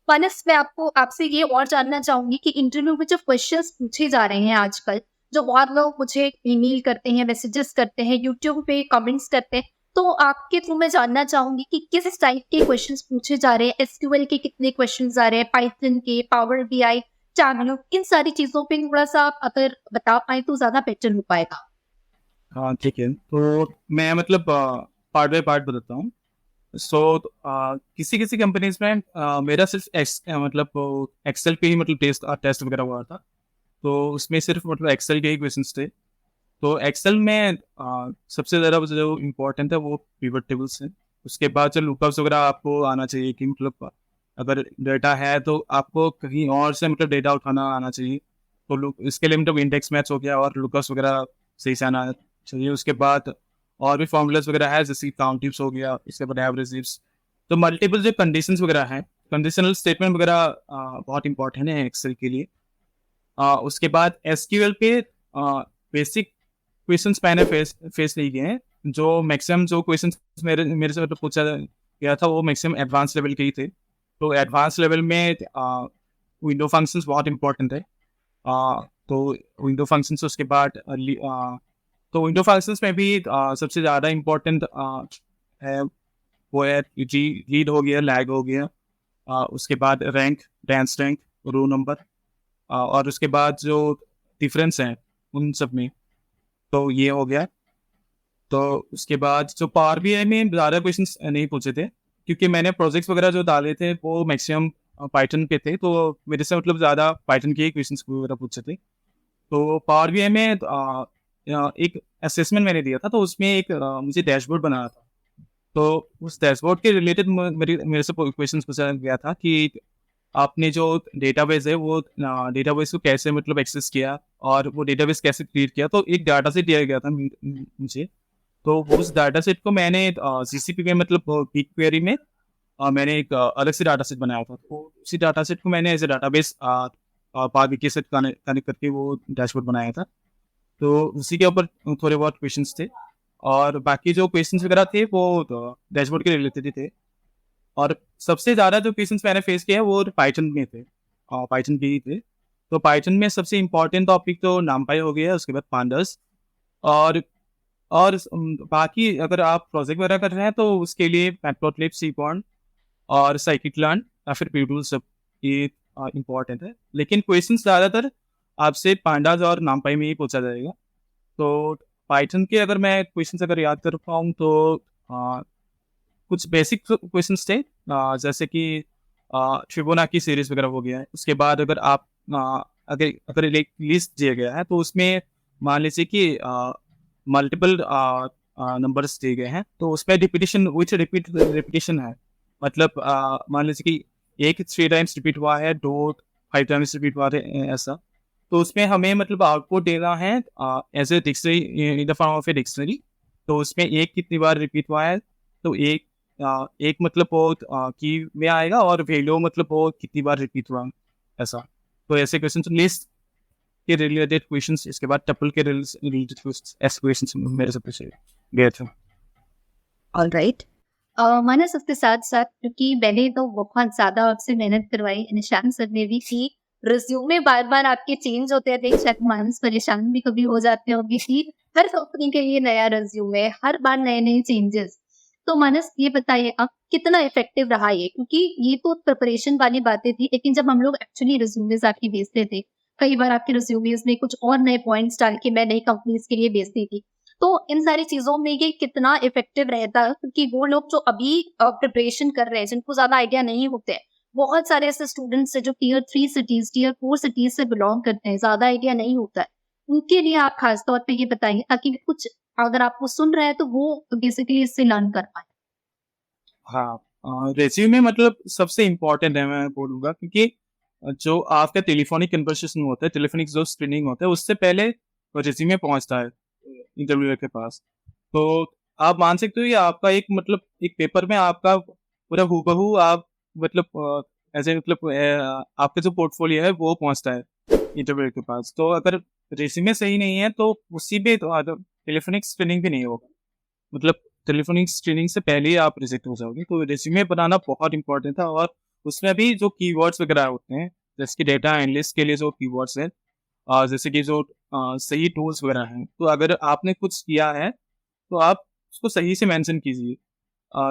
मानस, मैं आपको आपसे ये और जानना चाहूंगी कि इंटरव्यू में जो क्वेश्चंस पूछे जा रहे हैं आजकल, जो बहुत लोग मुझे ईमेल करते हैं, मैसेजेस करते हैं, यूट्यूब पे कमेंट्स करते हैं, तो आपके थ्रू मैं जानना चाहूंगी कि किस टाइप के क्वेश्चंस पूछे जा रहे हैं, एसक्यूएल के कितने क्वेश्चंस आ रहे हैं, पाइथन के, पावर बीआई, टैबलो, इन सारी चीजों पे थोड़ा सा आप अगर बता पाए तो ज्यादा बेटर हो पाएगा। हाँ, ठीक है। तो मैं मतलब पार्ट बाय पार्ट बताता हूँ। सो किसी-किसी कंपनीज़ में मेरा सिर्फ़ मतलब एक्सेल पे ही मतलब टेस्ट वगैरह हुआ था। तो उसमें सिर्फ़ मतलब एक्सेल के ही क्वेश्चंस थे। तो एक्सेल में सबसे ज़्यादा जो इम्पोर्टेंट है वो पिवट टेबल्स हैं। उसके बाद जो लुकअप्स वगैरह आपको आना चाहिए कि मतलब अगर डाटा है, तो आपको कहीं और से मतलब डाटा उठाना आना चाहिए। तो लुक इसके लिए मतलब इंडेक्स मैच हो गया, और लुकअप्स वगैरह सही से आना चाहिए। उसके बाद और भी फ़ॉर्मूलाज़ वगैरह है, जैसे काउंटिव्स हो गया, इसके बाद एवरेजिव्स। तो मल्टीपल जो कंडीशंस वगैरह हैं, कंडीशनल स्टेटमेंट वगैरह बहुत इंपॉर्टेंट है एक्सेल के लिए। उसके बाद एसक्यूएल पे बेसिक क्वेश्चंस मैंने फेस नहीं किए हैं। जो मैक्सिमम जो क्वेश्चंस मेरे मेरे से मतलब पूछा गया था, वो मैक्सिमम एडवांस लेवल के ही थे। तो एडवांस लेवल में विंडो फंक्शंस बहुत इंपॉर्टेंट है। तो विंडो फंक्शंस, उसके बाद तो विंडो फंक्शंस में भी सबसे ज़्यादा इम्पोर्टेंट है, वो है रीड हो गया, लैग हो गया, उसके बाद rank, dense rank, row number, और उसके बाद जो डिफरेंस है उन सब में, तो ये हो गया। तो उसके बाद जो पावर बीआई में ज़्यादा क्वेश्चंस नहीं पूछे थे, क्योंकि मैंने प्रोजेक्ट्स वगैरह जो डाले थे वो मैक्सिमम पाइथन पे थे, तो मेरे से मतलब ज़्यादा पाइथन के ही क्वेश्चंस वगैरह पूछे थे। तो पावर बीआई में एक असेसमेंट मैंने दिया था, तो उसमें एक मुझे डैशबोर्ड बनाना था। तो उस डैशबोर्ड के रिलेटेड मेरे से क्वेश्चन पूछा गया था कि आपने जो डेटाबेस है वो डेटाबेस को कैसे मतलब एक्सेस किया और वो डेटाबेस कैसे क्रिएट किया। तो एक डाटा सेट दिया गया था मुझे। तो उस डाटा सेट को मैंने जीसीपी में मतलब बिग क्वेरी में मैंने एक अलग से डाटा सेट बनाया था। तो उसी डाटा सेट को मैंने as a database power BI के साथ कनेक्ट करके वो डैशबोर्ड बनाया था। तो उसी के ऊपर थोड़े बहुत क्वेश्चंस थे, और बाकी जो क्वेश्चंस वगैरह थे वो डैशबोर्ड के रिलेटेड ही थे। और सबसे ज़्यादा जो क्वेश्चंस मैंने फेस किया वो पाइथन में थे, पाइथन के ही थे। तो पाइथन में सबसे इम्पोर्टेंट टॉपिक तो नामपाई हो गया, उसके बाद पांडास, और बाकी अगर आप प्रोजेक्ट वगैरह कर रहे हैं तो उसके लिए मैटप्लॉटलिब, सीपॉन और साइकिट-लर्न या फिर पीटूल, सब ये इम्पोर्टेंट है। लेकिन क्वेश्चंस ज़्यादातर आपसे पांडास और नामपाई में ही पूछा जाएगा। तो पाइथन के अगर मैं क्वेश्चंस अगर याद कर पाऊँ तो अ, कुछ बेसिक क्वेश्चंस थे, जैसे कि फिबोनाची सीरीज वगैरह हो गया है। उसके बाद अगर आप अगर अगर एक लिस्ट दिया गया है तो उसमें मान लीजिए कि मल्टीपल नंबर्स दिए गए हैं, तो उसमें रिपीटिशन विच रिपीटिशन है। मतलब मान लीजिए कि एक 3 टाइम्स रिपीट हुआ है, 2 5 टाइम्स रिपीट हुआ है, ऐसा। तो उसमें हमें मतलब आउटपुट देना है as a dictionary, in the form of a dictionary. तो उसमें एक कितनी बार रिपीट हुआ है, तो एक मतलब वो की में आएगा, और वैल्यू मतलब वो कितनी बार रिपीट हुआ, ऐसा। तो ऐसे क्वेश्चन लिस्ट के रिलेटेड क्वेश्चंस, इसके बाद टपल के रिलेटेड क्वेश्चंस, ऐसे क्वेश्चंस मेरे से पूछे गए थे। All right. मानस उसके साथ साथ, क्योंकि मैंने तो बहुत ज्यादा आपसे मेहनत करवाई, निशान सर ने भी की, रिज्यूमे बार बार आपके चेंज होते थे, शायद मानस परेशान भी कभी हो जाते होंगे कि हर कंपनी के लिए नया रिज्यूमे, हर बार नए नए चेंजेस। तो मानस ये बताइए आप कितना इफेक्टिव रहा ये, क्योंकि ये तो प्रिपरेशन वाली बातें थी, लेकिन जब हम लोग एक्चुअली रिज्यूमेज आपकी भेजते थे, कई बार आपके रिज्यूमेज में कुछ और नए पॉइंट्स डाल के मैं नई कंपनीज के लिए भेजती थी। तो इन सारी चीजों में ये कितना इफेक्टिव रहता है, क्योंकि वो लोग जो अभी प्रिपरेशन कर रहे हैं, जिनको ज्यादा आइडिया नहीं होते हैं, बहुत सारे ऐसे स्टूडेंट्स है जो टियर 3 सिटीज, टियर 4 सिटीज से बिलोंग करते हैं, ज्यादा आइडिया नहीं होता है, उनके लिए आप खास तौर पे ये बताएंगे ताकि कुछ अगर आपको सुन रहे हैं तो वो बेसिकली इससे लर्न कर पाए। हाँ, रेज्यूमे मतलब सबसे इम्पोर्टेंट है, मैं बोलूँगा, क्योंकि जो आपका टेलीफोनिक कन्वर्सेशन होता है, टेलीफोनिक जो स्क्रीनिंग होता है, उससे पहले रेज्यूमे पहुँचता है इंटरव्यूअर के पास। तो आप मान सकते हो ये आपका एक मतलब एक पेपर में आपका पूरा हूबहू आप मतलब ऐसे मतलब आपका जो पोर्टफोलियो है वो पहुँचता है इंटरव्यूअर के पास। तो अगर रेज्यूमे सही नहीं है तो उसी पे तो टेलीफोनिक स्क्रीनिंग भी नहीं होगा। मतलब टेलीफोनिक स्क्रीनिंग से पहले ही आप रिजेक्ट हो जाओगे। तो रिज्यूमे बनाना बहुत इंपॉर्टेंट था, और उसमें भी जो कीवर्ड्स वगैरह होते हैं, जैसे कि डेटा एनालिस्ट के लिए जो कीवर्ड्स हैं, जैसे कि जो सही टूल्स वगैरह हैं, तो अगर आपने कुछ किया है तो आप उसको सही से मेंशन कीजिए।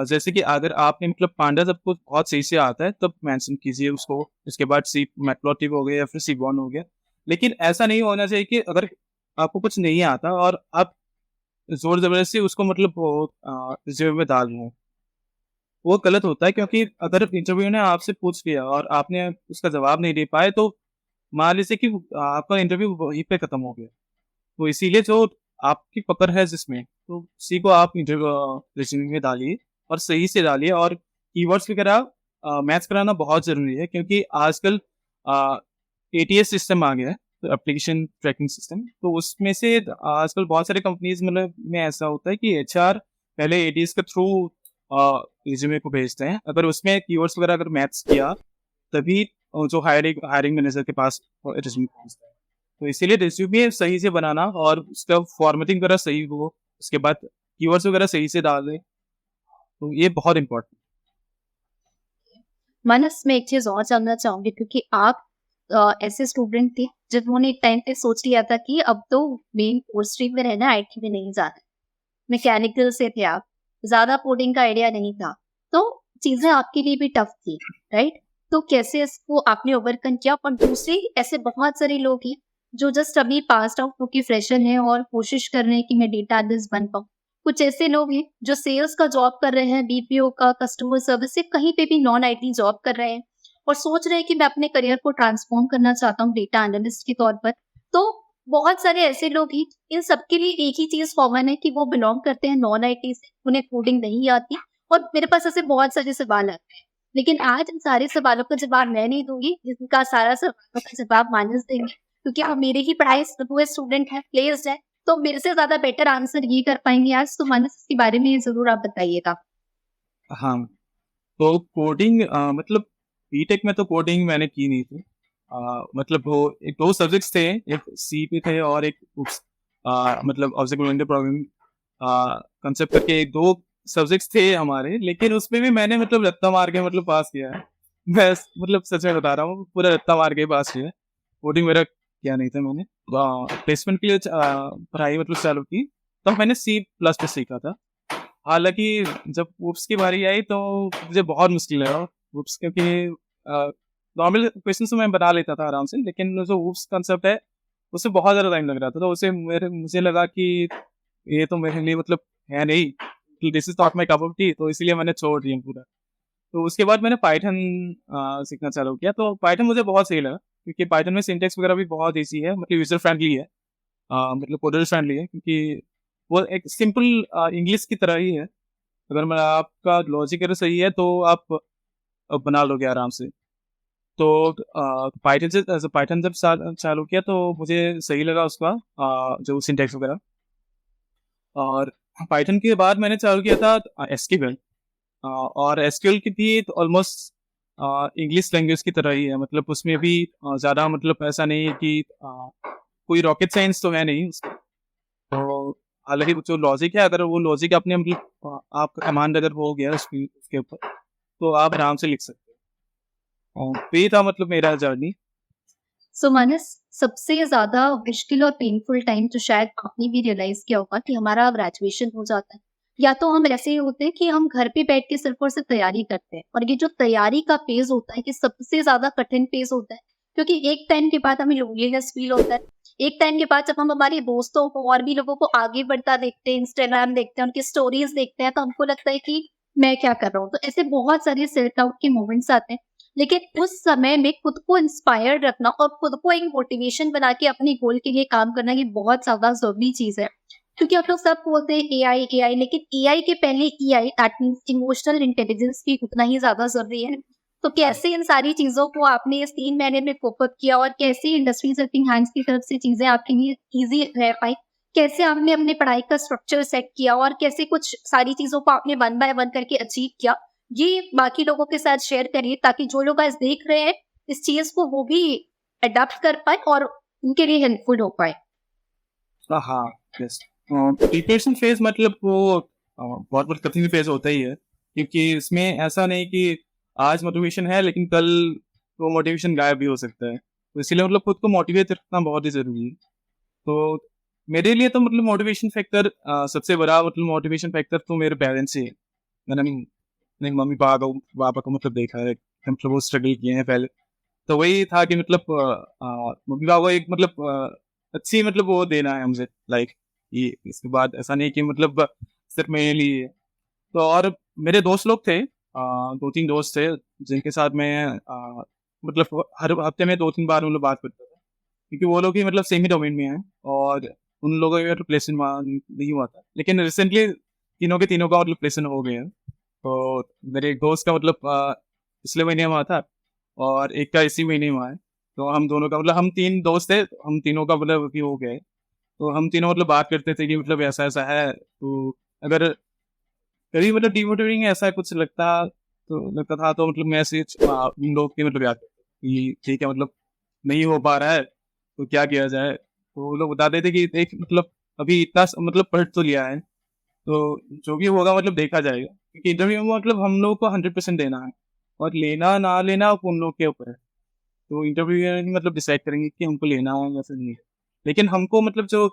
जैसे कि अगर आपने मतलब पांडा सबको बहुत सही से आता है तब मेंशन कीजिए उसको। इसके बाद सी मैटप्लॉटलिब हो गया या फिर सीबॉन हो गया। लेकिन ऐसा नहीं होना चाहिए कि अगर आपको कुछ नहीं आता और आप ज़ोर ज़बरदस्ती उसको मतलब वो रिज़्यूमे में डाल रहे हैं, वो गलत होता है। क्योंकि अगर इंटरव्यू ने आपसे पूछ लिया और आपने उसका जवाब नहीं दे पाए, तो मान लीजिए कि आपका इंटरव्यू वहीं पे खत्म हो गया। तो इसीलिए जो आपकी पकड़ है जिसमें, तो उसी को आप इंटरव्यू रिज्यूमे में डालिए, और सही से डालिए। और कीवर्ड्स वगैरह मैच कराना बहुत ज़रूरी है, क्योंकि आजकल एटीएस सिस्टम आ गया है, तो एप्लीकेशन ट्रैकिंग सिस्टम। तो उसमें से आजकल बहुत सारे कंपनीज मतलब में ऐसा होता है कि एचआर पहले एटीएस के थ्रू रिज्यूमे को भेजते हैं। अगर उसमें कीवर्ड्स वगैरह अगर मैच किया, तभी जो हायरिंग मैनेजर के पास रिज्यूमे पहुंचता है। तो इसीलिए रिज्यूमे सही से बनाना और उसका फॉर्मेटिंग वगैरह सही हो, उसके बाद कीवर्ड्स वगैरह सही से डाल दें, तो ये बहुत इंपॉर्टेंट। मानस, मैं एक चीज और जानना चाहूंगी, क्योंकि आप ऐसे स्टूडेंट थे जिन्होंने एक टाइम पे सोच लिया था कि अब तो मेन कोर्स स्ट्रीम में रहना, आईटी में नहीं जाना, मैकेनिकल से थे आप, ज्यादा कोडिंग का आइडिया नहीं था, तो चीजें आपके लिए भी टफ थी, राइट? तो कैसे इसको आपने ओवरकम किया? और दूसरी ऐसे बहुत सारे लोग हैं जो जस्ट अभी पास्ड आउट होके फ्रेशर हैं और कोशिश कर रहे हैं कि मैं डेटा एनालिस्ट बन पाऊँ। कुछ ऐसे लोग हैं जो सेल्स का जॉब कर रहे हैं, बीपीओ का, कस्टमर सर्विस या कहीं पे भी नॉन आईटी जॉब कर रहे हैं और सोच रहे हैं कि मैं अपने करियर को ट्रांसफॉर्म करना चाहता हूँ डेटा एनालिस्ट के तौर पर। तो बहुत सारे ऐसे लोग हैं, इन सबके लिए एक ही चीज़ कॉमन है कि वो बिलॉन्ग करते हैं नॉन आईटी से, उन्हें कोडिंग नहीं आती और मेरे पास ऐसे बहुत सारे सवाल आते हैं। लेकिन आज इन सारे सवालों का जवाब मैं नहीं दूँगी, जिनका सारा सवालों का जवाब मानस देंगे, क्योंकि आप मेरे ही पढ़ाई हुए स्टूडेंट हैं, प्लेस्ड हैं, तो मेरे से ज़्यादा बेटर आंसर ये कर पाएँगे आज, तो मानस इसके बारे में ज़रूर आप बताइएगा। हाँ, तो कोडिंग मतलब बीटेक में तो कोडिंग मैंने की नहीं थी। मतलब वो एक 2 सब्जेक्ट्स थे, एक सी पे थे और एक मतलब ऑब्जेक्ट ओरिएंटेड प्रोग्रामिंग कांसेप्ट करके 2 सब्जेक्ट्स थे हमारे, लेकिन उसमें भी मैंने मतलब रट्टा मार के मतलब पास किया है। मैं मतलब सच में बता रहा हूँ, पूरा रट्टा मार के ही पास किया है। कोडिंग मेरा किया नहीं था मैंने। प्लेसमेंट के लिए पढ़ाई मतलब चालू की, तो मैंने सी प्लस प्लस सीखा था। हालाँकि जब वुप्स की बारी आई तो मुझे बहुत मुश्किल लगा वुप्स, क्योंकि नॉर्मल क्वेश्चंस तो मैं बना लेता था आराम से, लेकिन जो वुप्स कांसेप्ट है उसमें बहुत ज़्यादा टाइम लग रहा था। तो उसे मुझे लगा कि ये तो मेरे लिए मतलब है नहीं, कि this is not my cup of T, तो इसलिए मैंने छोड़ दिया पूरा। तो उसके बाद मैंने पाइथन सीखना चालू किया, तो पाइथन मुझे बहुत सही लगा, क्योंकि पाइथन में सिंटैक्स वगैरह भी बहुत ईज़ी है, मतलब यूज़र फ्रेंडली है। मतलब कोडर फ्रेंडली है, क्योंकि वो एक सिंपल इंग्लिश की तरह ही है। अगर मैं आपका लॉजिक अगर सही है तो आप बना लोगे आराम से। तो पाइथन जब चालू किया तो मुझे सही लगा उसका जो सिंटैक्स वगैरह। और पाइथन के बाद मैंने चालू किया था एसक्यूएल, और एसक्यूएल की भी ऑलमोस्ट इंग्लिश लैंग्वेज की तरह ही है। मतलब उसमें भी ज़्यादा मतलब ऐसा नहीं है कि कोई रॉकेट साइंस तो है नहीं उसमें। तो हालाँकि जो लॉजिक है, अगर वो लॉजिक आपने मतलब आपका कमांड अगर हो गया उसके ऊपर, तो आप आराम से लिख सकते हो। तो ये था मतलब मेरा जर्नी। सो मानस, सबसे ज़्यादा मुश्किल और पेनफुल टाइम तो शायद आपने भी रियलाइज़ किया होगा कि हमारा ग्रेजुएशन हो जाता है, या तो हम ऐसे ही होते हैं कि हम घर पे बैठ के सिर्फ और सिर्फ तैयारी करते हैं, और ये जो तैयारी का फेज़ होता है, ये सबसे ज़्यादा कठिन फेज़ होता है, क्योंकि एक टाइम के बाद हमें लोनलीनेस फील होता है। एक टाइम के बाद जब हम हमारे दोस्तों को और भी लोगों को आगे बढ़ता देखते हैं, इंस्टाग्राम देखते हैं, उनकी स्टोरीज़ देखते हैं, तो हमको लगता है कि मैं क्या कर रहा हूँ? तो ऐसे बहुत सारे सेल्फ डाउट के मोमेंट्स आते हैं। लेकिन उस समय में खुद को इंस्पायर्ड रखना और खुद को एक मोटिवेशन बना के अपने गोल के लिए काम करना, ये बहुत ज़्यादा ज़रूरी चीज़ है। क्योंकि आप लोग सब बोलते हैं एआई, एआई, लेकिन एआई के पहले EI, that means emotional intelligence, भी उतना ही ज़्यादा ज़रूरी है। तो कैसे इन सारी चीज़ों को आपने इस 3 महीने में कोप अप किया और कैसे इंडस्ट्रीज हेल्पिंग हैंड्स की तरफ से चीज़ें आपके लिए ईज़ी रह पाई? कैसे आपने अपनी पढ़ाई का स्ट्रक्चर सेट किया और कैसे कुछ सारी चीज़ों को आपने वन बाय वन करके अचीव किया? ये बाकी लोगों के साथ शेयर करिए, ताकि जो लोग आज देख रहे हैं इस चीज़ को, वो भी अडॉप्ट कर पाएँ और उनके लिए हेल्पफुल हो पाए। हाँ, यस। प्रिपरेशन फेज़ मतलब वो बहुत बहुत कठिन फेज़ होता ही है, क्योंकि इसमें ऐसा नहीं कि आज मोटिवेशन है लेकिन कल वो मोटिवेशन गायब भी हो सकता है। तो इसीलिए मतलब खुद को मोटिवेट रखना बहुत ही ज़रूरी है। तो मेरे लिए तो मतलब मोटिवेशन फैक्टर सबसे बड़ा मतलब मोटिवेशन फैक्टर तो मेरे पेरेंट्स ही है। मैंने अपने मम्मी-पापा को मतलब देखा है, मतलब वो स्ट्रगल किए हैं पहले। तो वही था कि मतलब मम्मी-पापा को एक मतलब अच्छी मतलब वो देना है मुझे, लाइक ये इसके बाद ऐसा नहीं कि मतलब सिर्फ़ मेरे लिए। तो और मेरे दोस्त लोग थे, 2-3 दोस्त थे जिनके साथ मैं मतलब हर हफ्ते में 2-3 बार मतलब बात करता था। क्योंकि वो लोग भी मतलब सेम ही डोमेन में हैं, और उन लोगों का तो प्लेसमेंट वहाँ नहीं हुआ था। लेकिन रिसेंटली तीनों के तीनों का मतलब प्लेसमेंट हो गया है। तो मेरे एक दोस्त का मतलब पिछले महीने हुआ था, और एक का इसी महीने हुआ है। तो हम दोनों का मतलब हम 3 दोस्त थे, हम तीनों का मतलब अभी हो गया है। तो हम तीनों मतलब बात करते थे कि मतलब ऐसा-ऐसा है, तो अगर कभी मतलब डिमोटिवेटिंग ऐसा कुछ लगता था तो मतलब मैसेज उन लोग के मतलब याद कि ठीक है, मतलब नहीं हो पा रहा है, तो क्या किया जाए? तो वो लोग बताते थे कि देख मतलब अभी इतना मतलब पढ़ तो लिया है, तो जो भी होगा मतलब देखा जाएगा। क्योंकि इंटरव्यू में मतलब हम लोग को 100% देना है, और लेना ना लेना वो उन लोग के ऊपर है। तो इंटरव्यूअर ही मतलब डिसाइड करेंगे कि हमको लेना है या फिर नहीं। लेकिन हमको मतलब जो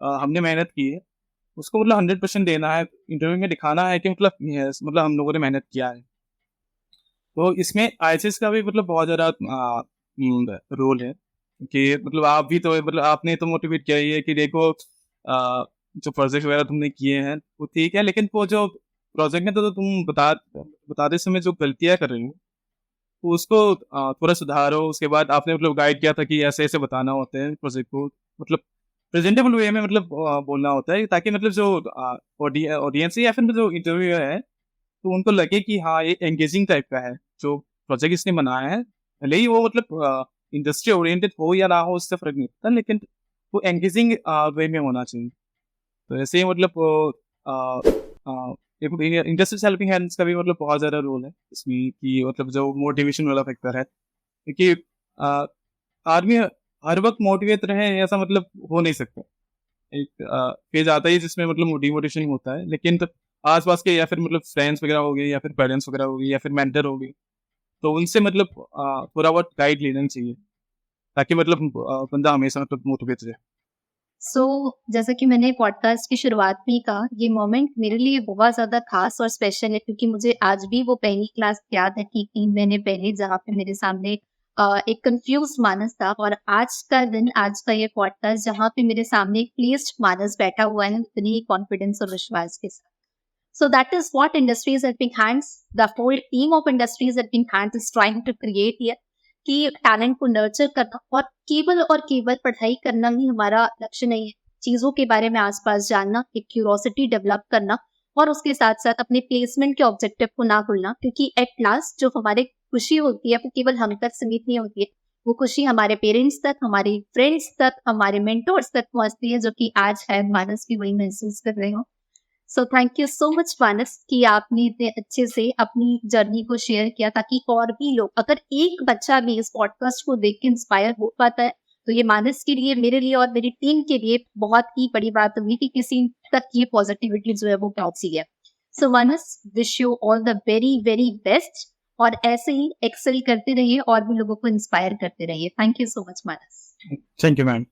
हमने मेहनत की है, उसको मतलब 100% देना है। इंटरव्यू में दिखाना है कि मतलब यस, मतलब हम लोगों ने मेहनत किया है। तो इसमें आईसीएस का भी मतलब बहुत ज़्यादा रोल है कि मतलब आप भी तो मतलब आपने तो मोटिवेट किया ही है कि देखो जो प्रोजेक्ट वगैरह तुमने किए हैं वो ठीक है, लेकिन वो जो प्रोजेक्ट में तो तुम बताते समय जो गलतियाँ कर रही हो तो उसको थोड़ा सुधारो। उसके बाद आपने मतलब गाइड किया था कि ऐसे-ऐसे बताना होता है प्रोजेक्ट को, मतलब प्रेजेंटेबल वे में मतलब बोलना होता है ताकि मतलब जो ऑडियंस है या फिर जो इंटरव्यूअर है तो उनको लगे कि हाँ, ये एंगेजिंग टाइप का है, जो प्रोजेक्ट इसने बनाया है। भले ही वो मतलब इंडस्ट्री ओरिएंटेड हो या ना हो उससे फ़र्क नहीं पड़ता, लेकिन वो एंगेजिंग वे में होना चाहिए। तो ऐसे ही मतलब इंडस्ट्रियल हेल्पिंग हैंड्स का भी मतलब बहुत ज़्यादा रोल है इसमें कि मतलब जो मोटिवेशन वाला फैक्टर है। क्योंकि अ, आदमी हर वक़्त मोटिवेट रहे ऐसा मतलब हो नहीं सकता। एक फेज़ आता है जिसमें मतलब डिमोटिवेशन होता है, लेकिन तो आस-पास के या फिर मतलब फ्रेंड्स वगैरह हो गए या फिर पेरेंट्स वगैरह हो गए या फिर मेंटर हो गए, तो उनसे मतलब थोड़ा बहुत गाइड लेना चाहिए ताकि मतलब बंदा हमेशा मतलब मोटिवेट रहे। सो जैसा कि मैंने पॉडकास्ट की शुरुआत में ही कहा, ये मोमेंट मेरे लिए बहुत ज़्यादा खास और स्पेशल है क्योंकि मुझे आज भी वो पहली क्लास याद है कि 3 महीने पहले जहाँ पे मेरे सामने एक कन्फ्यूज़्ड मानस था और आज का दिन, आज का ये पॉडकास्ट जहाँ पे मेरे सामने एक प्लीज़्ड मानस बैठा हुआ है इतनी ही कॉन्फिडेंस और विश्वास के साथ। So that is what Industries Helping Hands, the whole team of Industries Helping Hands is trying to create here कि टैलेंट को नर्चर करना और केवल पढ़ाई करना ही हमारा लक्ष्य नहीं है। चीज़ों के बारे में आस-पास जानना, एक क्यूरोसिटी डेवलप करना और उसके साथ-साथ अपने प्लेसमेंट के ऑब्जेक्टिव को ना भूलना क्योंकि एट लास्ट जो हमारी खुशी होती है वो केवल हम तक सीमित नहीं होती है। वो खुशी हमारे पेरेंट्स तक, हमारे फ्रेंड्स तक, हमारे मेंटोर्स तक पहुँचती है जो कि आज शायद मानस भी वही महसूस कर रहे हो। So thank you so much Manas कि आपने इतने अच्छे से अपनी जर्नी को शेयर किया ताकि और भी लोग, अगर एक बच्चा भी इस पॉडकास्ट को देख के इंस्पायर हो पाता है तो ये मानस के लिए, मेरे लिए और मेरी टीम के लिए बहुत ही बड़ी बात होगी कि किसी तक ये पॉजिटिविटी जो है वो पहुंची है। So Manas, wish you all the very very best और ऐसे ही एक्सेल करते रहिए और भी लोगों को इंस्पायर करते रहिए। Thank you so much Manas. Thank you ma'am.